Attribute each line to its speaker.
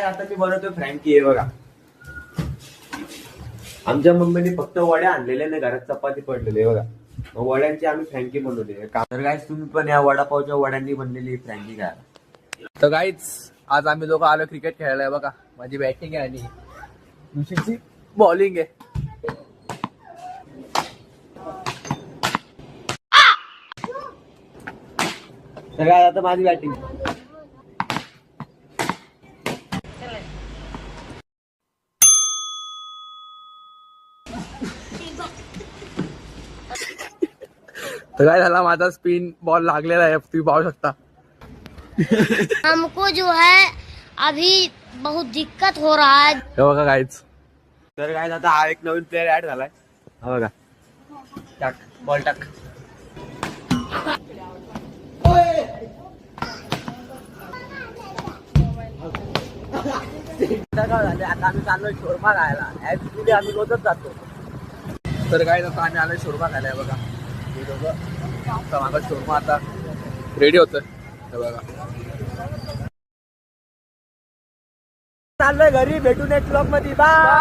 Speaker 1: काय आता मी बनवतोय फ्रँकी आहे बघा. आमच्या मम्मीने फक्त वड्या आणलेल्या नाही, घरात चपाती पडलेली आहे बघा. मग वड्यांची आम्ही फ्रँकी बनवली. तर गाईस तुम्ही पण या वडापावच्या वड्यांनी बनलेली फ्रँकी खायला.
Speaker 2: तर गाईच आज आम्ही लोक आलो क्रिकेट खेळायला बघा. माझी बॅटिंग आहे आणि दुसरीची बॉलिंग आहे.
Speaker 1: तर काय आता माझी बॅटिंग.
Speaker 2: तर काय झाला, माझा स्पिन बॉल लागलेला आहे, तुम्ही पाहू शकता.
Speaker 3: हमको जो है अभी बहुत दिक्कत हो रहा है.
Speaker 2: हे बघा गाईच.
Speaker 1: तर काय आता हा एक नवीन प्लेअर ऍड झालाय. हा बघा, टाक बॉल टाक.
Speaker 2: आता आम्ही चाललोय शोरमा खायला. ऍक्च्युली आम्ही रोजच जातो. तर काय आता आम्ही आलोय शोरमा खायला. बघा हे दोघं आता माझा शोरमा आता रेडी होतोय. हे बघा
Speaker 1: चाललोय घरी, भेटू नेक्स्ट ब्लॉग मध्ये. बाय.